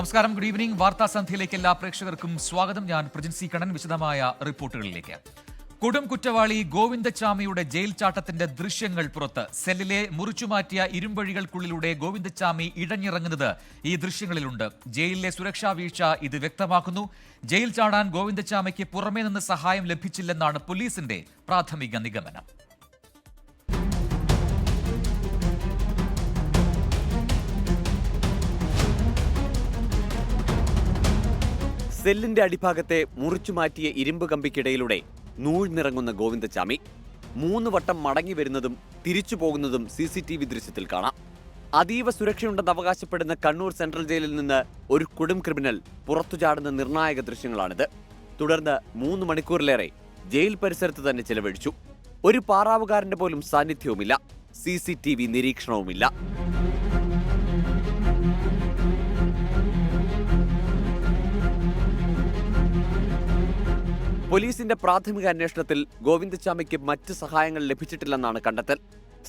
നമസ്കാരം, good evening. വാർത്താ സന്ധ്യയിലേക്ക് എല്ലാ പ്രേക്ഷകർക്കും സ്വാഗതം. ഞാൻ പ്രജിൻ സി കണ്ണൻ. വിശദമായ റിപ്പോർട്ടുകളിലേക്ക്. കൊടും കുറ്റവാളി ഗോവിന്ദച്ചാമിയുടെ ജയിൽ ചാട്ടത്തിന്റെ ദൃശ്യങ്ങൾ പുറത്ത്. സെല്ലിലെ മുറിച്ചുമാറ്റിയ ഇരുമ്പഴികൾക്കുള്ളിലൂടെ ഗോവിന്ദച്ചാമി ഇഴഞ്ഞിറങ്ങുന്നത് ഈ ദൃശ്യങ്ങളിലുണ്ട്. ജയിലിലെ സുരക്ഷാ വീഴ്ച ഇത് വ്യക്തമാക്കുന്നു. ജയിൽ ചാടാൻ ഗോവിന്ദച്ചാമിക്ക് പുറമേ നിന്ന് സഹായം ലഭിച്ചില്ലെന്നാണ് പോലീസിന്റെ പ്രാഥമിക നിഗമനം. സെല്ലിന്റെ അടിഭാഗത്തെ മുറിച്ചുമാറ്റിയ ഇരുമ്പ് കമ്പിക്കിടയിലൂടെ നൂഴ്ന്നിറങ്ങുന്ന ഗോവിന്ദച്ചാമി 3 വട്ടം മടങ്ങി വരുന്നതും തിരിച്ചു പോകുന്നതും CCTV ദൃശ്യത്തിൽ കാണാം. അതീവ സുരക്ഷയുണ്ടെന്ന് അവകാശപ്പെടുന്ന കണ്ണൂർ സെൻട്രൽ ജയിലിൽ നിന്ന് ഒരു കൊടും ക്രിമിനൽ പുറത്തു ചാടുന്ന നിർണായക ദൃശ്യങ്ങളാണിത്. തുടർന്ന് 3 മണിക്കൂറിലേറെ ജയിൽ പരിസരത്ത് തന്നെ ചെലവഴിച്ചു. ഒരു പാറാവുകാരന്റെ പോലും സാന്നിധ്യവുമില്ല, CCTV നിരീക്ഷണവുമില്ല. പോലീസിന്റെ പ്രാഥമിക അന്വേഷണത്തിൽ ഗോവിന്ദച്ചാമിക്ക് മറ്റ് സഹായങ്ങൾ ലഭിച്ചിട്ടില്ലെന്നാണ് കണ്ടെത്തൽ.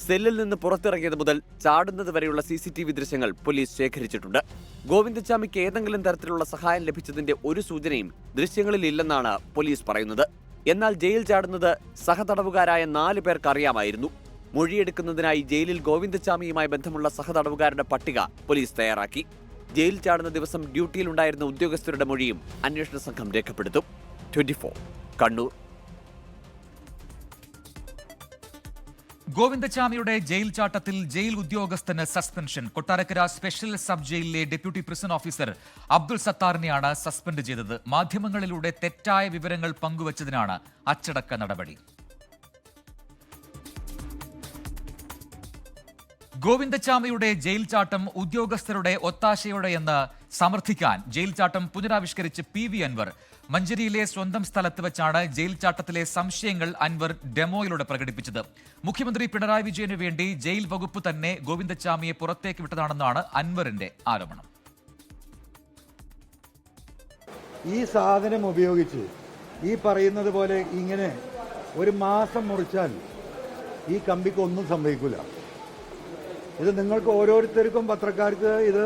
സെല്ലിൽ നിന്ന് പുറത്തിറങ്ങിയത് മുതൽ ചാടുന്നത് വരെയുള്ള CCTV ദൃശ്യങ്ങൾ പോലീസ് ശേഖരിച്ചിട്ടുണ്ട്. ഗോവിന്ദച്ചാമിക്ക് ഏതെങ്കിലും തരത്തിലുള്ള സഹായം ലഭിച്ചതിന്റെ ഒരു സൂചനയും ദൃശ്യങ്ങളിൽ ഇല്ലെന്നാണ് പോലീസ് പറയുന്നത്. എന്നാൽ ജയിൽ ചാടുന്നത് സഹതടവുകാരായ 4 പേർക്ക് അറിയാമായിരുന്നു. മൊഴിയെടുക്കുന്നതിനായി ജയിലിൽ ഗോവിന്ദച്ചാമിയുമായി ബന്ധമുള്ള സഹതടവുകാരുടെ പട്ടിക പോലീസ് തയ്യാറാക്കി. ജയിൽ ചാടുന്ന ദിവസം ഡ്യൂട്ടിയിലുണ്ടായിരുന്ന ഉദ്യോഗസ്ഥരുടെ മൊഴിയും അന്വേഷണ സംഘം രേഖപ്പെടുത്തും. 24 കണ്ണൂർ. ഗോവിന്ദച്ചാമിയുടെ ജയിൽ ചാട്ടത്തിൽ ജയിൽ ഉദ്യോഗസ്ഥന് സസ്പെൻഷൻ. കൊട്ടാരക്കര സ്പെഷ്യൽ സബ് ജയിലിലെ ഡെപ്യൂട്ടി പ്രിസൺ ഓഫീസർ അബ്ദുൾ സത്താറിനെയാണ് സസ്പെൻഡ് ചെയ്തത്. മാധ്യമങ്ങളിലൂടെ തെറ്റായ വിവരങ്ങൾ പങ്കുവച്ചതിനാണ് അച്ചടക്ക നടപടി. ഗോവിന്ദച്ചാമിയുടെ ജയിൽ ചാട്ടം ഉദ്യോഗസ്ഥരുടെ ഒത്താശയോടെയെന്ന് സമർത്ഥിക്കാൻ ജയിൽ ചാട്ടം പുനരാവിഷ്കരിച്ച് PV അൻവർ. മഞ്ചേരിയിലെ സ്വന്തം സ്ഥലത്ത് വെച്ചാണ് ജയിൽ ചാട്ടത്തിലെ സംശയങ്ങൾ അൻവർ ഡെമോയിലൂടെ പ്രകടിപ്പിച്ചത്. മുഖ്യമന്ത്രി പിണറായി വിജയനു വേണ്ടി ജയിൽ വകുപ്പ് തന്നെ ഗോവിന്ദച്ചാമിയെ പുറത്തേക്ക് വിട്ടതാണെന്നാണ് അൻവറിന്റെ ആരോപണം. ഈ സാധനം ഉപയോഗിച്ച് ഈ പറയുന്നത് പോലെ ഇങ്ങനെ ഒരു മാസം മുറിച്ചാൽ ഈ കമ്പിക്ക് ഒന്നും സംഭവിക്കില്ല. ഇത് നിങ്ങൾക്ക് ഓരോരുത്തർക്കും പത്രക്കാർക്ക് ഇത്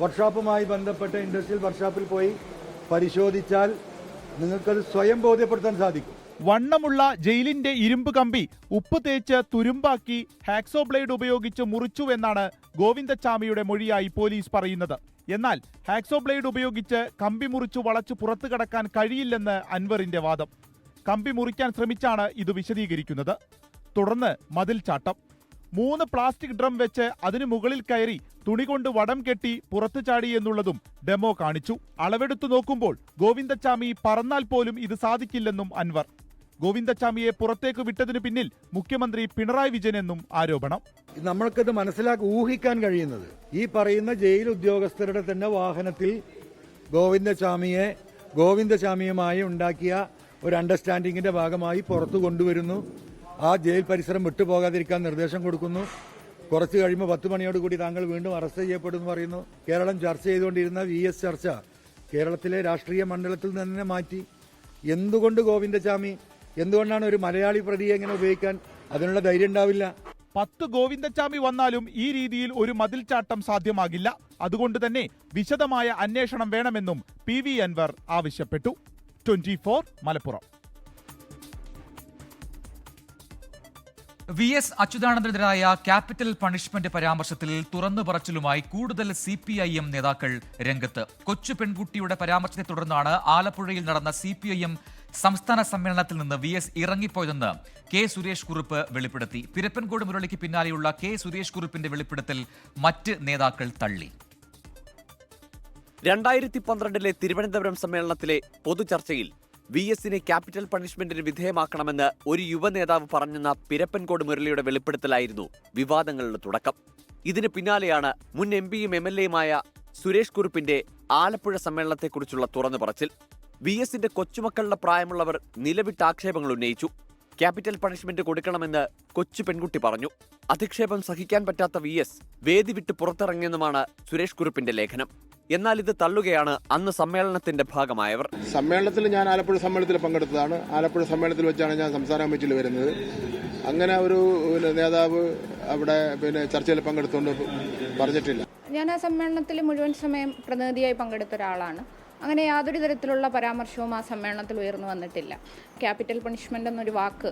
വർക്ക്ഷോപ്പുമായി ബന്ധപ്പെട്ട ഇൻഡസ്ട്രിയൽ വർക്ക്ഷോപ്പിൽ പോയി പരിശോധിച്ചാൽ നിങ്ങൾക്കത് സ്വയം ബോധ്യപ്പെടുത്താൻ സാധിക്കും. വണ്ണമുള്ള ജയിലിന്റെ ഇരുമ്പ് കമ്പി ഉപ്പ് തേച്ച് തുരുമ്പാക്കി ഹാക്സോ ബ്ലേഡ് ഉപയോഗിച്ച് മുറിച്ചുവെന്നാണ് ഗോവിന്ദച്ചാമിയുടെ മൊഴിയായി പോലീസ് പറയുന്നത്. എന്നാൽ ഹാക്സോ ബ്ലേഡ് ഉപയോഗിച്ച് കമ്പി മുറിച്ചു വളച്ചു പുറത്തു കടക്കാൻ കഴിയില്ലെന്ന് അൻവറിന്റെ വാദം. കമ്പി മുറിക്കാൻ ശ്രമിച്ചാണ് ഇത് വിശദീകരിക്കുന്നത്. തുടർന്ന് മതിൽ ചാട്ടം. 3 പ്ലാസ്റ്റിക് ഡ്രം വെച്ച് അതിനു മുകളിൽ കയറി തുണി കൊണ്ട് വടം കെട്ടി പുറത്തു ചാടി എന്നുള്ളതും ഡെമോ കാണിച്ചു. അളവെടുത്തു നോക്കുമ്പോൾ ഗോവിന്ദച്ചാമി പറന്നാൽ പോലും ഇത് സാധിക്കില്ലെന്നും അൻവർ. ഗോവിന്ദച്ചാമിയെ പുറത്തേക്ക് വിട്ടതിനു പിന്നിൽ മുഖ്യമന്ത്രി പിണറായി വിജയനെന്നും ആരോപണം. നമ്മൾക്കത് ഊഹിക്കാൻ കഴിയുന്നത് ഈ പറയുന്ന ജയിൽ ഉദ്യോഗസ്ഥരുടെ തന്നെ വാഹനത്തിൽ ഗോവിന്ദച്ചാമിയുമായി ഉണ്ടാക്കിയ ഒരു അണ്ടർസ്റ്റാൻഡിങ്ങിന്റെ ഭാഗമായി പുറത്തു കൊണ്ടുവരുന്നു. ആ ജയിൽ പരിസരം വിട്ടുപോകാതിരിക്കാൻ നിർദ്ദേശം കൊടുക്കുന്നു. കുറച്ച് കഴിയുമ്പോൾ 10 മണിയോടുകൂടി താങ്കൾ വീണ്ടും അറസ്റ്റ് ചെയ്യപ്പെടുമെന്ന് പറയുന്നു. കേരളം ചർച്ച ചെയ്തുകൊണ്ടിരുന്ന VS ചർച്ച കേരളത്തിലെ രാഷ്ട്രീയ മണ്ഡലത്തിൽ തന്നെ മാറ്റി. എന്തുകൊണ്ടാണ് ഒരു മലയാളി പ്രതിയെ ഇങ്ങനെ ഉപയോഗിക്കാൻ അതിനുള്ള ധൈര്യം ഉണ്ടാവില്ല? 10 ഗോവിന്ദച്ചാമി വന്നാലും ഈ രീതിയിൽ ഒരു മതിൽ ചാട്ടം സാധ്യമാകില്ല. അതുകൊണ്ട് തന്നെ വിശദമായ അന്വേഷണം വേണമെന്നും PV അൻവർ ആവശ്യപ്പെട്ടു. 24 മലപ്പുറം. VS അച്യുതാനന്ദനെതിരായ ക്യാപിറ്റൽ പണിഷ്മെന്റ് പരാമർശത്തിൽ തുറന്നു പറച്ചിലുമായി കൂടുതൽ CPIM നേതാക്കൾ രംഗത്ത്. കൊച്ചു പെൺകുട്ടിയുടെ പരാമർശത്തെ തുടർന്നാണ് ആലപ്പുഴയിൽ നടന്ന CPIM സംസ്ഥാന സമ്മേളനത്തിൽ നിന്ന് VS ഇറങ്ങിപ്പോയതെന്ന് K സുരേഷ് കുറുപ്പ് വെളിപ്പെടുത്തി. പിരപ്പൻകോട് മുരളിക്ക് പിന്നാലെയുള്ള K സുരേഷ് കുറുപ്പിന്റെ വെളിപ്പെടുത്തൽ മറ്റ് നേതാക്കൾ തള്ളി. 2012 തിരുവനന്തപുരം സമ്മേളനത്തിലെ പൊതുചർച്ചയിൽ VSനെ ക്യാപിറ്റൽ പണിഷ്മെന്റിന് വിധേയമാക്കണമെന്ന് ഒരു യുവ നേതാവ് പറഞ്ഞെന്ന പിരപ്പൻകോട് മുരളിയുടെ വെളിപ്പെടുത്തലായിരുന്നു വിവാദങ്ങളുടെ തുടക്കം. ഇതിന് പിന്നാലെയാണ് മുൻ MPയും MLAയുമായ സുരേഷ് കുറുപ്പിന്റെ ആലപ്പുഴ സമ്മേളനത്തെക്കുറിച്ചുള്ള തുറന്നു പറച്ചിൽ. VSന്റെ കൊച്ചുമക്കളുടെ പ്രായമുള്ളവർ നിലവിട്ട ആക്ഷേപങ്ങൾ ഉന്നയിച്ചു. ക്യാപിറ്റൽ പണിഷ്മെന്റ് കൊടുക്കണമെന്ന് കൊച്ചു പെൺകുട്ടി പറഞ്ഞു. അധിക്ഷേപം സഹിക്കാൻ പറ്റാത്ത VS വേദി വിട്ട് പുറത്തിറങ്ങിയെന്നുമാണ് സുരേഷ് കുറുപ്പിന്റെ ലേഖനം. എന്നാൽ ഇത് തള്ളുകയാണ് അന്ന് സമ്മേളനത്തിന്റെ ഭാഗമായവർ. സമ്മേളനത്തിൽ ഞാൻ ആലപ്പുഴ സമ്മേളനത്തിൽ പങ്കെടുത്തതാണ്. ആലപ്പുഴ സമ്മേളനത്തിൽ വെച്ചാണ് ഞാൻ സംസ്ഥാന കമ്മിറ്റിയിൽ വരുന്നത്. അങ്ങനെ ഒരു നേതാവ് അവിടെ ചർച്ചയിൽ പങ്കെടുത്തുകൊണ്ട് പറഞ്ഞിട്ടില്ല. ഞാൻ ആ സമ്മേളനത്തിൽ മുഴുവൻ സമയം പ്രതിനിധിയായി പങ്കെടുത്ത ഒരാളാണ്. അങ്ങനെ യാതൊരു തരത്തിലുള്ള പരാമർശവും ആ സമ്മേളനത്തിൽ ഉയർന്നു വന്നിട്ടില്ല. ക്യാപിറ്റൽ പണിഷ്മെൻ്റ് എന്നൊരു വാക്ക്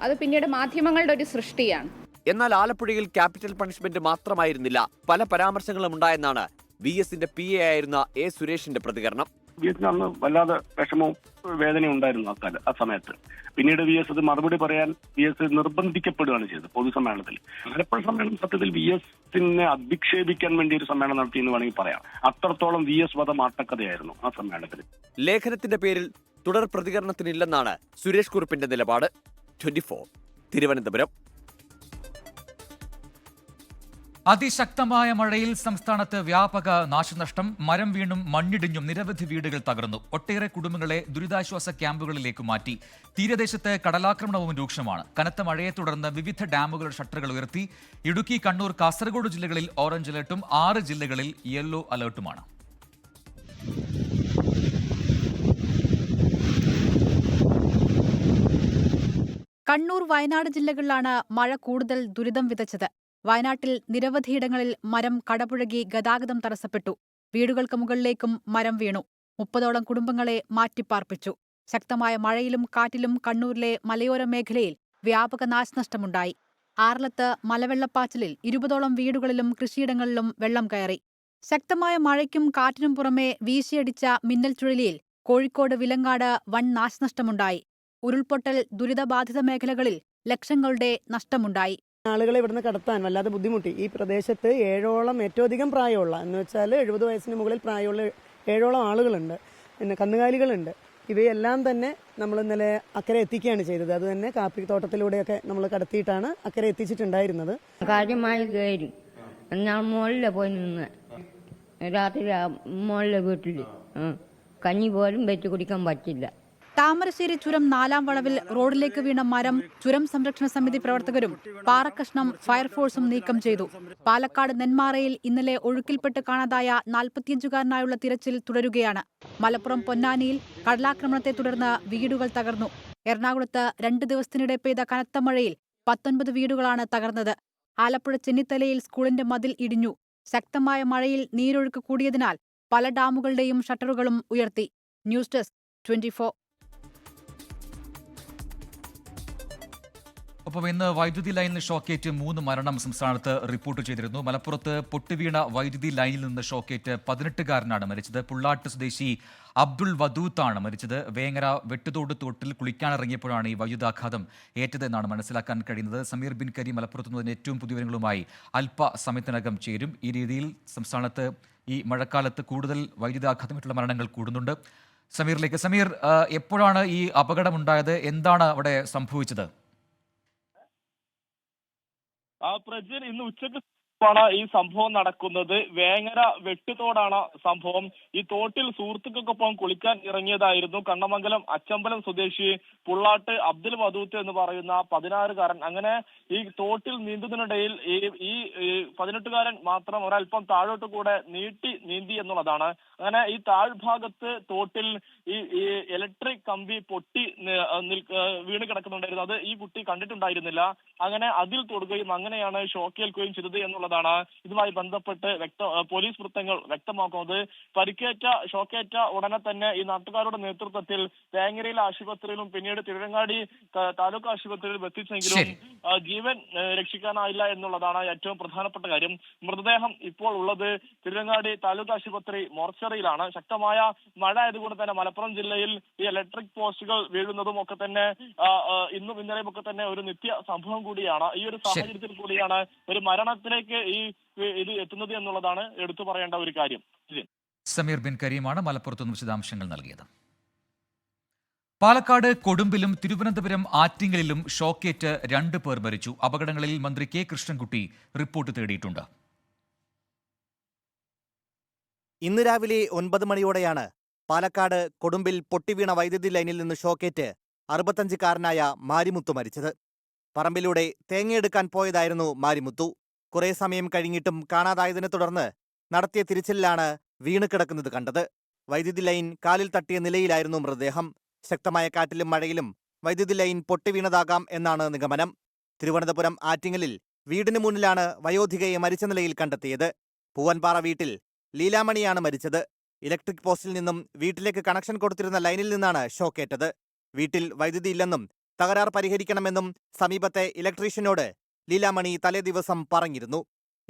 അത് പിന്നീട് മാധ്യമങ്ങളുടെ ഒരു സൃഷ്ടിയാണ്. എന്നാൽ ആലപ്പുഴയിൽ ക്യാപിറ്റൽ പണിഷ്മെന്റ് മാത്രമായിരുന്നില്ല, പല പരാമർശങ്ങളും ഉണ്ടായെന്നാണ് VSന്റെ PA ആയിരുന്ന A. സുരേഷിന്റെ പ്രതികരണം. VSന് അന്ന് വല്ലാതെ വിഷമവും വേദനയും ഉണ്ടായിരുന്നു ആ സമയത്ത്. പിന്നീട് VS അത് മറുപടി പറയാൻ VS നിർബന്ധിക്കപ്പെടുകയാണ് ചെയ്തത് പൊതുസമ്മേളനത്തിൽ. ആലപ്പുഴ സമ്മേളനം സത്യത്തിൽ VSനെ അധിക്ഷേപിക്കാൻ വേണ്ടി ഒരു സമ്മേളനം നടത്തി എന്ന് വേണമെങ്കിൽ പറയാം. അത്രത്തോളം VS വധം ആട്ടക്കഥയായിരുന്നു ആ സമ്മേളനത്തിൽ. ലേഖനത്തിന്റെ പേരിൽ തുടർ പ്രതികരണത്തിനില്ലെന്നാണ് സുരേഷ് കുറുപ്പിന്റെ നിലപാട്. 24 തിരുവനന്തപുരം. അതിശക്തമായ മഴയിൽ സംസ്ഥാനത്ത് വ്യാപക നാശനഷ്ടം. മരം വീണും മണ്ണിടിഞ്ഞും നിരവധി വീടുകൾ തകർന്നു. ഒട്ടേറെ കുടുംബങ്ങളെ ദുരിതാശ്വാസ ക്യാമ്പുകളിലേക്ക് മാറ്റി. തീരദേശത്ത് കടലാക്രമണവും രൂക്ഷമാണ്. കനത്ത മഴയെ തുടർന്ന് വിവിധ ഡാമുകളുടെ ഷട്ടറുകൾ ഉയർത്തി. ഇടുക്കി, കണ്ണൂർ, കാസർഗോഡ് ജില്ലകളിൽ ഓറഞ്ച് അലർട്ടും 6 ജില്ലകളിൽ യെല്ലോ അലർട്ടുമാണ്. കണ്ണൂർ, വയനാട് ജില്ലകളിലാണ് മഴ കൂടുതൽ ദുരിതം വിതച്ചത്. വയനാട്ടിൽ നിരവധിയിടങ്ങളിൽ മരം കടപുഴകി ഗതാഗതം തടസ്സപ്പെട്ടു. വീടുകൾക്ക് മുകളിലേക്കും മരം വീണു. 30ഓളം കുടുംബങ്ങളെ മാറ്റിപ്പാർപ്പിച്ചു. ശക്തമായ മഴയിലും കാറ്റിലും കണ്ണൂരിലെ മലയോര മേഖലയിൽ വ്യാപക നാശനഷ്ടമുണ്ടായി. ആർലത്ത് മലവെള്ളപ്പാച്ചിലിൽ 20ഓളം വീടുകളിലും കൃഷിയിടങ്ങളിലും വെള്ളം കയറി. ശക്തമായ മഴയ്ക്കും കാറ്റിനും പുറമെ വീശിയടിച്ച മിന്നൽ ചുഴലിയിൽ കോഴിക്കോട്, വിലങ്ങാട് വൻ നാശനഷ്ടമുണ്ടായി. ഉരുൾപൊട്ടൽ ദുരിതബാധിത മേഖലകളിൽ ലക്ഷങ്ങളുടെ നഷ്ടമുണ്ടായി. ആളുകളെ ഇവിടുന്ന് കടത്താൻ വല്ലാതെ ബുദ്ധിമുട്ടി. ഈ പ്രദേശത്ത് 7ഓളം ഏറ്റവും അധികം പ്രായമുള്ള, എന്ന് വെച്ചാൽ 70 വയസ്സിന് മുകളിൽ പ്രായമുള്ള 7ഓളം ആളുകളുണ്ട്. പിന്നെ കന്നുകാലികളുണ്ട്. ഇവയെല്ലാം തന്നെ നമ്മൾ ഇന്നലെ അക്കരെ എത്തിക്കുകയാണ് ചെയ്തത്. അത് തന്നെ കാപ്പിത്തോട്ടത്തിലൂടെയൊക്കെ നമ്മൾ കടത്തിയിട്ടാണ് അക്കരെ എത്തിച്ചിട്ടുണ്ടായിരുന്നത്. കാര്യമായി കയറി ഞാൻ മുകളിലെ പോയി നിന്ന് രാത്രി മുകളിലെ വീട്ടിൽ കഞ്ഞി പോലും വെച്ച് കുടിക്കാൻ പറ്റില്ല. താമരശ്ശേരി ചുരം 4-ാം വളവിൽ റോഡിലേക്ക് വീണ മരം ചുരം സംരക്ഷണ സമിതി പ്രവർത്തകരും പാറക്കഷ്ണം ഫയർഫോഴ്സും നീക്കം ചെയ്തു. പാലക്കാട് നെന്മാറയിൽ ഇന്നലെ ഒഴുക്കിൽപ്പെട്ട് കാണാതായ 45-കാരനായുള്ള തിരച്ചിൽ തുടരുകയാണ്. മലപ്പുറം പൊന്നാനിയിൽ കടലാക്രമണത്തെ തുടർന്ന് വീടുകൾ തകർന്നു. എറണാകുളത്ത് 2 ദിവസത്തിനിടെ പെയ്ത കനത്ത മഴയിൽ 19 വീടുകളാണ് തകർന്നത്. ആലപ്പുഴ ചെന്നിത്തലയിൽ സ്കൂളിന്റെ മതിൽ ഇടിഞ്ഞു. ശക്തമായ മഴയിൽ നീരൊഴുക്ക് കൂടിയതിനാൽ പല ഡാമുകളുടെയും ഷട്ടറുകളും ഉയർത്തി. News desk 24. ഒപ്പം ഇന്ന് വൈദ്യുതി ലൈനിൽ ഷോക്കേറ്റ് 3 മരണം സംസ്ഥാനത്ത് റിപ്പോർട്ട് ചെയ്തിരുന്നു. മലപ്പുറത്ത് പൊട്ടുവീണ വൈദ്യുതി ലൈനിൽ നിന്ന് ഷോക്കേറ്റ് 18-കാരനാണ് മരിച്ചത്. പുള്ളാട്ട് സ്വദേശി അബ്ദുൾ വദൂത്താണ് മരിച്ചത്. വേങ്ങര വെട്ടുതോട് തോട്ടിൽ കുളിക്കാനിറങ്ങിയപ്പോഴാണ് ഈ വൈദ്യുതാഘാതം ഏറ്റതെന്നാണ് മനസ്സിലാക്കാൻ കഴിയുന്നത്. സമീർ ബിൻ കരീം മലപ്പുറത്ത് നിന്ന് ഏറ്റവും പുതിയ വിവരങ്ങളുമായി അല്പസമയത്തിനകം ചേരും. ഈ രീതിയിൽ സംസ്ഥാനത്ത് ഈ മഴക്കാലത്ത് കൂടുതൽ വൈദ്യുതാഘാതമായിട്ടുള്ള മരണങ്ങൾ കൂടുന്നുണ്ട്. സമീറിലേക്ക്. സമീർ, എപ്പോഴാണ് ഈ അപകടമുണ്ടായത്? എന്താണ് അവിടെ സംഭവിച്ചത്? പ്രജിൻ, ഇന്ന് ഉച്ചയ്ക്ക് ാണ് ഈ സംഭവം നടക്കുന്നത്. വേങ്ങര വെട്ടുതോടാണ് സംഭവം. ഈ തോട്ടിൽ സുഹൃത്തുക്കൾക്കൊപ്പം കുളിക്കാൻ ഇറങ്ങിയതായിരുന്നു കണ്ണമംഗലം അച്ചമ്പലം സ്വദേശി പുള്ളാട്ട് അബ്ദുൽ വദൂത്ത് എന്ന് പറയുന്ന 16-കാരൻ. അങ്ങനെ ഈ തോട്ടിൽ നീന്തുന്നതിനിടയിൽ ഈ 18-കാരൻ മാത്രം ഒരൽപ്പം താഴോട്ട് കൂടെ നീന്തി എന്നുള്ളതാണ്. അങ്ങനെ ഈ താഴ്ഭാഗത്ത് തോട്ടിൽ ഈ ഇലക്ട്രിക് കമ്പി പൊട്ടി വീണ് കിടക്കുന്നുണ്ടായിരുന്നു. അത് ഈ കുട്ടി കണ്ടിട്ടുണ്ടായിരുന്നില്ല. അങ്ങനെ അതിൽ തൊടുകയും അങ്ങനെയാണ് ഷോക്കേൽക്കുകയും ചെയ്തത് എന്നുള്ളതാണ് ഇതുമായി ബന്ധപ്പെട്ട് പോലീസ് വൃത്തങ്ങൾ വ്യക്തമാക്കുന്നത്. ഷോക്കേറ്റ ഉടനെ തന്നെ ഈ നാട്ടുകാരുടെ നേതൃത്വത്തിൽ വേങ്ങരയിലെ ആശുപത്രിയിലും പിന്നീട് തിരുവങ്ങാടി താലൂക്ക് ആശുപത്രിയിലും എത്തിച്ചെങ്കിലും ജീവൻ രക്ഷിക്കാനായില്ല എന്നുള്ളതാണ് ഏറ്റവും പ്രധാനപ്പെട്ട കാര്യം. മൃതദേഹം ഇപ്പോൾ ഉള്ളത് തിരുവങ്ങാടി താലൂക്ക് ആശുപത്രി മോർച്ചറിയിലാണ്. ശക്തമായ മഴ ആയതുകൊണ്ട് തന്നെ മലപ്പുറം ജില്ലയിൽ ഈ ഇലക്ട്രിക് പോസ്റ്റുകൾ വീഴുന്നതും ഒക്കെ തന്നെ ഇന്നും ഇന്നലെയും ഒക്കെ തന്നെ ഒരു നിത്യ സംഭവം കൂടിയാണ്. ഈ ഒരു സാഹചര്യത്തിൽ കൂടിയാണ് ഒരു മരണത്തിലേക്ക് ഇത് എത്തുന്നത് എന്നുള്ളതാണ് എടുത്തു പറയേണ്ട ഒരു കാര്യം. സമീർ ബിൻ കരീമാണ് മലപ്പുറത്തുനിന്ന് വിശദാംശങ്ങൾ നൽകിയത്. പാലക്കാട് കൊടുമ്പിലും തിരുവനന്തപുരം ആറ്റിങ്ങലിലും ഷോക്കേറ്റ് 2 പേർ മരിച്ചു. അപകടങ്ങളിൽ മന്ത്രി കെ കൃഷ്ണൻകുട്ടി റിപ്പോർട്ട് തേടിയിട്ടുണ്ട്. ഇന്ന് രാവിലെ 9 മണിയോടെയാണ് പാലക്കാട് കൊടുമ്പിൽ പൊട്ടിവീണ വൈദ്യുതി ലൈനിൽ നിന്ന് ഷോക്കേറ്റ് 65-കാരനായ മാരിമുത്തു മരിച്ചത്. പറമ്പിലൂടെ തേങ്ങയെടുക്കാൻ പോയതായിരുന്നു മാരിമുത്തു. കുറെ സമയം കഴിഞ്ഞിട്ടും കാണാതായതിനെ തുടർന്ന് നടത്തിയ തിരച്ചിലിലാണ് വീണ് കിടക്കുന്നത് കണ്ടത്. വൈദ്യുതി ലൈൻ കാലിൽ തട്ടിയ നിലയിലായിരുന്നു മൃതദേഹം. ശക്തമായ കാറ്റിലും മഴയിലും വൈദ്യുതി ലൈൻ പൊട്ടിവീണതാകാം എന്നാണ് നിഗമനം. തിരുവനന്തപുരം ആറ്റിങ്ങലിൽ വീടിന് മുന്നിലാണ് വയോധികയെ മരിച്ച നിലയിൽ കണ്ടെത്തിയത്. പൂവൻപാറ വീട്ടിൽ ലീലാമണിയാണ് മരിച്ചത്. ഇലക്ട്രിക് പോസ്റ്റിൽ നിന്നും വീട്ടിലേക്ക് കണക്ഷൻ കൊടുത്തിരുന്ന ലൈനിൽ നിന്നാണ് ഷോക്കേറ്റത്. വീട്ടിൽ വൈദ്യുതി ഇല്ലെന്നും തകരാർ പരിഹരിക്കണമെന്നും സമീപത്തെ ഇലക്ട്രീഷ്യനോട് ലീലാമണി തലേദിവസം പറഞ്ഞിരുന്നു.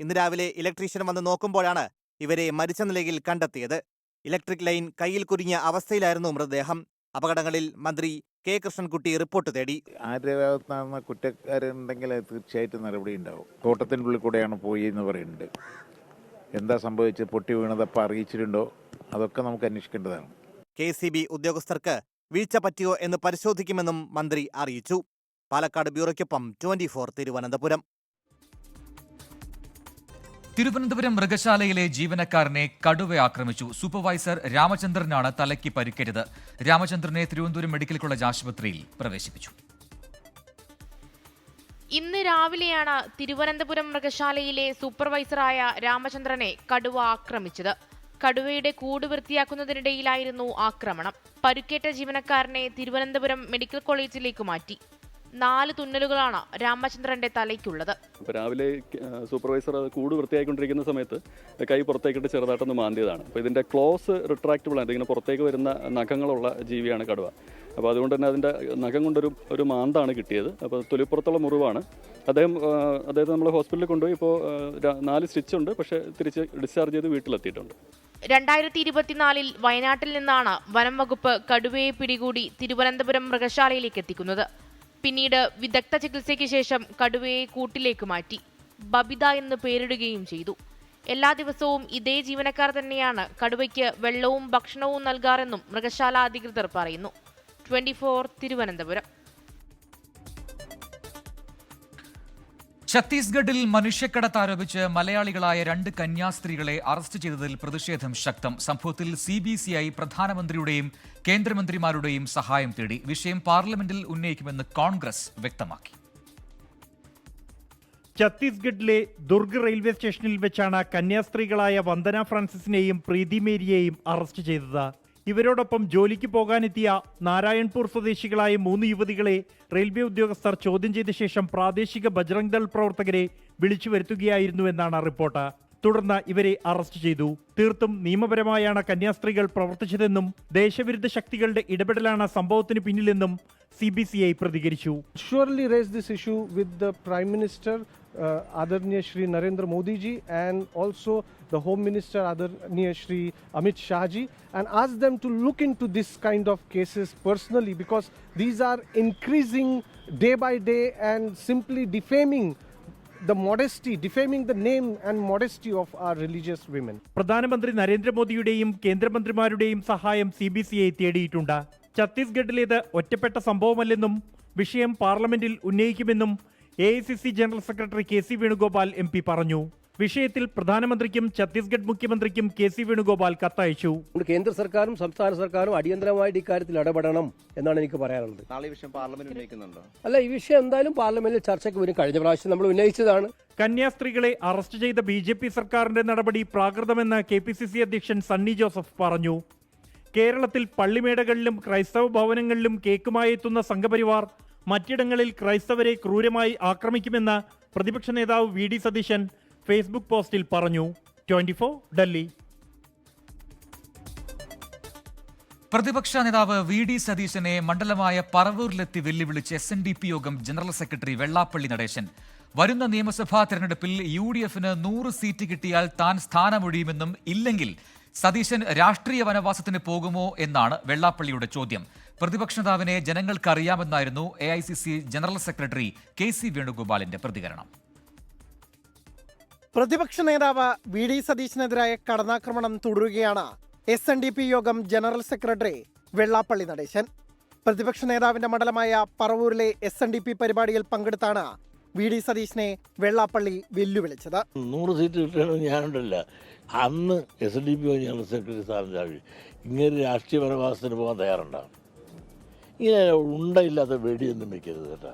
ഇന്ന് രാവിലെ ഇലക്ട്രീഷ്യൻ വന്ന് നോക്കുമ്പോഴാണ് ഇവരെ മരിച്ച നിലയിൽ കണ്ടെത്തിയത്. ഇലക്ട്രിക് ലൈൻ കയ്യിൽ കുരുങ്ങിയ അവസ്ഥയിലായിരുന്നു മൃതദേഹം. അപകടങ്ങളിൽ മന്ത്രി കെ കൃഷ്ണൻകുട്ടി റിപ്പോർട്ട് തേടി. ആരുടെ ഭാഗത്തുനിന്ന് കുറ്റക്കാരുണ്ടെങ്കിൽ തീർച്ചയായിട്ടും നടപടി ഉണ്ടാവും. തോട്ടത്തിനുള്ളിൽ കൂടെയാണ് പോയി എന്ന് പറയുന്നുണ്ട്. എന്താ സംഭവിച്ചത്, പൊട്ടി വീണതപ്പോൾ അറിയിച്ചിട്ടുണ്ടോ, അതൊക്കെ നമുക്ക് അന്വേഷിക്കേണ്ടതാണ്. KCB ഉദ്യോഗസ്ഥർക്ക് വീഴ്ച പറ്റിയോ എന്ന് പരിശോധിക്കുമെന്നും മന്ത്രി അറിയിച്ചു. പാലക്കാട് ബ്യൂറോയ്ക്കൊപ്പം 24 തിരുവനന്തപുരം. തിരുവനന്തപുരം മൃഗശാലയിലെ ജീവനക്കാരനെ കടുവ ആക്രമിച്ചു. സൂപ്പർവൈസർ രാമചന്ദ്രനാണ് തലയ്ക്ക് പരിക്കേറ്റത്. രാമചന്ദ്രനെ തിരുവനന്തപുരം മെഡിക്കൽ കോളേജ് ആശുപത്രിയിൽ പ്രവേശിപ്പിച്ചു. ഇന്ന് രാവിലെയാണ് തിരുവനന്തപുരം മൃഗശാലയിലെ സൂപ്പർവൈസറായ രാമചന്ദ്രനെ കടുവ ആക്രമിച്ചത്. കടുവയുടെ കൂട് വൃത്തിയാക്കുന്നതിനിടയിലായിരുന്നു ആക്രമണം. പരുക്കേറ്റ ജീവനക്കാരനെ തിരുവനന്തപുരം മെഡിക്കൽ കോളേജിലേക്ക് മാറ്റി. 4 തുന്നലുകളാണ് രാമചന്ദ്രന്റെ തലയ്ക്കുള്ളത്. രാവിലെ സൂപ്പർവൈസർ കൂട് വൃത്തിയായിക്കൊണ്ടിരിക്കുന്ന സമയത്ത് കൈ പുറത്തേക്കിട്ട് ചെറുതായിട്ടൊന്ന് മാന്തിയതാണ്. അപ്പോൾ ഇതിൻ്റെ ക്ലോസ് റിട്രാക്റ്റബിൾ ആണ്. ഇങ്ങനെ പുറത്തേക്ക് വരുന്ന നഖങ്ങളുള്ള ജീവിയാണ് കടുവ. അപ്പോൾ അതുകൊണ്ട് തന്നെ അതിൻ്റെ നഖം കൊണ്ടൊരു മാന്താണ് കിട്ടിയത്. അപ്പോൾ തൊലിപ്പുറത്തുള്ള മുറിവാണ്. അദ്ദേഹത്തെ നമ്മൾ ഹോസ്പിറ്റലിൽ കൊണ്ടുപോയി. ഇപ്പോൾ 4 സ്റ്റിച്ച് ഉണ്ട്, പക്ഷേ തിരിച്ച് ഡിസ്ചാർജ് ചെയ്ത് വീട്ടിലെത്തിയിട്ടുണ്ട്. 2024 വയനാട്ടിൽ നിന്നാണ് വനം വകുപ്പ് കടുവയെ പിടികൂടി തിരുവനന്തപുരം മൃഗശാലയിലേക്ക് എത്തിക്കുന്നത്. പിന്നീട് വിദഗ്ധ ചികിത്സയ്ക്ക് ശേഷം കടുവയെ കൂട്ടിലേക്ക് മാറ്റി. ബബിത എന്ന് പേരിടുകയും ചെയ്തു. എല്ലാ ദിവസവും ഇതേ ജീവനക്കാർ തന്നെയാണ് കടുവയ്ക്ക് വെള്ളവും ഭക്ഷണവും നൽകാറെന്നും മൃഗശാല അധികൃതർ പറയുന്നു. 24 തിരുവനന്തപുരം. ഛത്തീസ്ഗഡിൽ മനുഷ്യക്കടത്ത് ആരോപിച്ച് മലയാളികളായ 2 കന്യാസ്ത്രീകളെ അറസ്റ്റ് ചെയ്തതിൽ പ്രതിഷേധം ശക്തം. സംഭവത്തിൽ CBCI പ്രധാനമന്ത്രിയുടെയും കേന്ദ്രമന്ത്രിമാരുടെയും സഹായം തേടി. വിഷയം പാർലമെന്റിൽ ഉന്നയിക്കുമെന്ന് കോൺഗ്രസ് വ്യക്തമാക്കി. ഛത്തീസ്ഗഡിലെ ദുർഗ് റെയിൽവേ സ്റ്റേഷനിൽ വെച്ചാണ് കന്യാസ്ത്രീകളായ വന്ദന ഫ്രാൻസിസിനെയും പ്രീതി മേരിയെയും അറസ്റ്റ് ചെയ്തത്. ഇവരോടൊപ്പം ജോലിക്ക് പോകാനെത്തിയ നാരായൺപൂർ സ്വദേശികളായ 3 യുവതികളെ റെയിൽവേ ഉദ്യോഗസ്ഥർ ചോദ്യം ചെയ്ത ശേഷം പ്രാദേശിക ബജ്രംഗ് ദൾ പ്രവർത്തകരെ വിളിച്ചു വരുത്തുകയായിരുന്നുവെന്നാണ് റിപ്പോർട്ട്. തുടർന്ന് ഇവരെ അറസ്റ്റ് ചെയ്തു. തീർത്തും നിയമപരമായാണ് കന്യാസ്ത്രീകൾ പ്രവർത്തിച്ചതെന്നും ദേശവിരുദ്ധ ശക്തികളുടെ ഇടപെടലാണ് സംഭവത്തിന് പിന്നിലെന്നും CBCI പ്രതികരിച്ചു. Surely raise this issue with the Prime Minister Adarniya Shri Narendra Modi ji and also the Home Minister Adarniya Shri Amit Shah ji and ask them to look into this kind of cases personally, because these are increasing day by day and simply defaming the name and modesty of our religious women. പ്രധാനമന്ത്രി നരേന്ദ്രമോദിയുടെയും കേന്ദ്രമന്ത്രിമാരുടെയും സഹായം CBCI തേടിയിട്ടുണ്ട്. ഛത്തീസ്ഗഡിലേത് ഒറ്റപ്പെട്ട സംഭവമല്ലെന്നും വിഷയം പാർലമെന്റിൽ ഉന്നയിക്കുമെന്നും AICC general secretary KC Venugopal MP പറഞ്ഞു. വിഷയത്തിൽ പ്രധാനമന്ത്രിക്കും ഛത്തീസ്ഗഡ് മുഖ്യമന്ത്രിക്കും KC Venugopal കത്തയച്ചു. കേന്ദ്ര സർക്കാരും സംസ്ഥാന സർക്കാരും അടിയന്തരമായിട്ട് ഇക്കാര്യത്തിൽ ഇടപെടണം എന്നാണ് എനിക്ക് പറയാനുള്ളത്. നാളെ ഈ വിഷയം പാർലമെന്റ് ഉന്നയിക്കുന്നുണ്ടോ? അല്ല, ഈ വിഷയം എന്തായാലും പാർലമെന്റിൽ ചർച്ചയ്ക്ക് വരും. കഴിഞ്ഞ പ്രാവശ്യം നമ്മൾ ഉന്നയിച്ചതാണ്. കന്യാസ്ത്രീകളെ അറസ്റ്റ് ചെയ്ത BJP സർക്കാരിന്റെ നടപടി പ്രാകൃതമെന്ന് KPCC അധ്യക്ഷൻ സണ്ണി ജോസഫ് പറഞ്ഞു. കേരളത്തിൽ പള്ളിമേടകളിലും ക്രൈസ്തവ ഭവനങ്ങളിലും കേക്കുമായി എത്തുന്ന സംഘപരിവാർ മറ്റിടങ്ങളിൽ ക്രൈസ്തവരെ ക്രൂരമായി ആക്രമിക്കുമെന്ന് പ്രതിപക്ഷ നേതാവ് VD സതീശൻ ഫേസ്ബുക്ക് പോസ്റ്റിൽ പറഞ്ഞു. 24 ഡൽഹി. പ്രതിപക്ഷ നേതാവ് VD സതീശനെ മണ്ഡലമായ പറവൂരിലെത്തി വെല്ലുവിളിച്ച് SNDP യോഗം ജനറൽ സെക്രട്ടറി വെള്ളാപ്പള്ളി നടേശൻ. വരുന്ന നിയമസഭാ തെരഞ്ഞെടുപ്പിൽ UDFന് 100 സീറ്റ് കിട്ടിയാൽ താൻ സ്ഥാനമൊഴിയുമെന്നും ഇല്ലെങ്കിൽ സതീശൻ രാഷ്ട്രീയ വനവാസത്തിന് പോകുമോ എന്നാണ് വെള്ളാപ്പള്ളിയുടെ ചോദ്യം. പ്രതിപക്ഷ നേതാവിനെ ജനങ്ങൾക്കറിയാമെന്നായിരുന്നു AICC ജനറൽ സെക്രട്ടറി KC വേണുഗോപാലിന്റെ പ്രതികരണം. പ്രതിപക്ഷ നേതാവ് VD സതീശനെതിരായ കടന്നാക്രമണം തുടരുകയാണ് SNDP യോഗം ജനറൽ സെക്രട്ടറി വെള്ളാപ്പള്ളി നടേശൻ. പ്രതിപക്ഷ നേതാവിന്റെ മണ്ഡലമായ പറവൂരിലെ SNDP പരിപാടിയിൽ പങ്കെടുത്താണ് VD സതീശനെ വെള്ളാപ്പള്ളി വെല്ലുവിളിച്ചത്. 100 സീറ്റ് കിട്ടണമെന്ന് ഞാനുണ്ടല്ല. അന്ന് SNDP ജനറൽ സെക്രട്ടറി സ്ഥാനം ഇങ്ങനെ രാഷ്ട്രീയ വനവാസത്തിന് പോകാൻ തയ്യാറുണ്ടാവും. ഇങ്ങനെ ഉണ്ടയില്ലാത്ത വെടിയൊന്നും വെക്കരുത് കേട്ടോ.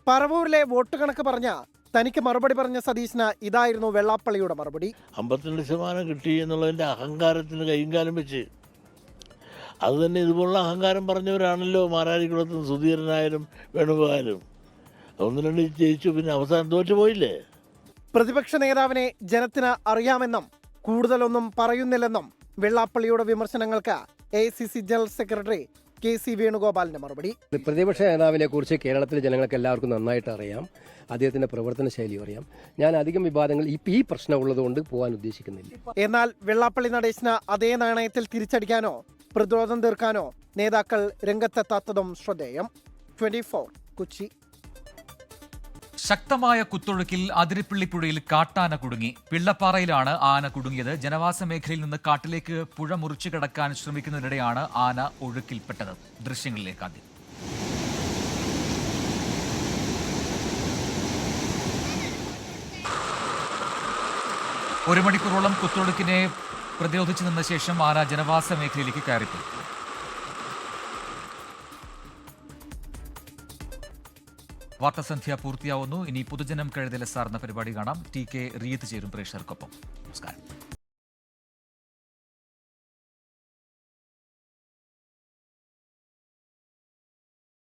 പറവൂരിലെ വോട്ട് കണക്ക് പറഞ്ഞ തനിക്ക് മറുപടി പറഞ്ഞ സതീശന് ഇതായിരുന്നു വെള്ളാപ്പള്ളിയുടെ മറുപടി. 52% കിട്ടി എന്നുള്ളതിൻ്റെ അഹങ്കാരത്തിന് കൈയും കാലം വെച്ച് അത് തന്നെ ഇതുപോലുള്ള അഹങ്കാരം പറഞ്ഞവരാണല്ലോ മാരാരിക്കുളത്തും സുധീരനായാലും വേണുഗോപാലും. 1-2 ജയിച്ചു, പിന്നെ അവസാനം തോറ്റുപോയില്ലേ. പ്രതിപക്ഷ നേതാവിനെ ജനത്തിന് അറിയാമെന്നും കൂടുതലൊന്നും പറയുന്നില്ലെന്നും വെള്ളാപ്പള്ളിയുടെ വിമർശനങ്ങൾക്ക് AICC ജനറൽ സെക്രട്ടറി KC വേണുഗോപാലിന്റെ മറുപടി. പ്രതിപക്ഷ നേതാവിനെ കുറിച്ച് കേരളത്തിലെ ജനങ്ങൾക്ക് എല്ലാവർക്കും നന്നായിട്ട് അറിയാം. അദ്ദേഹത്തിന്റെ പ്രവർത്തന ശൈലി അറിയാം. ഞാൻ അധികം വിവാദങ്ങൾ ഈ പ്രശ്നമുള്ളതുകൊണ്ട് പോകാൻ ഉദ്ദേശിക്കുന്നില്ല. എന്നാൽ വെള്ളാപ്പള്ളി നടേശന് അതേ നാണയത്തിൽ തിരിച്ചടിക്കാനോ പ്രതിരോധം തീർക്കാനോ നേതാക്കൾ രംഗത്തെത്താത്തതും ശ്രദ്ധേയം. 24 കൊച്ചി. ശക്തമായ കുത്തൊഴുക്കിൽ അതിരപ്പിള്ളിപ്പുഴയിൽ കാട്ടാന കുടുങ്ങി. പിള്ളപ്പാറയിലാണ് ആന കുടുങ്ങിയത്. ജനവാസ മേഖലയിൽ നിന്ന് കാട്ടിലേക്ക് പുഴ മുറിച്ചു കടക്കാൻ ശ്രമിക്കുന്നതിനിടെയാണ് ആന ഒഴുക്കിൽപ്പെട്ടത്. ദൃശ്യങ്ങളിലേക്ക് ആദ്യം. ഒരു മണിക്കൂറോളം കുത്തൊഴുക്കിനെ പ്രതിരോധിച്ചു നിന്ന ശേഷം ആന ജനവാസ മേഖലയിലേക്ക് കയറിപ്പോയി. വാർത്താസന്ധ്യ പൂർത്തിയാവുന്നു. ഇനി പൊതുജനം കഴുതലസാർ എന്ന പരിപാടി കാണാം. TK റീത്ത് ചേരും പ്രേക്ഷകർക്കൊപ്പം. നമസ്കാരം.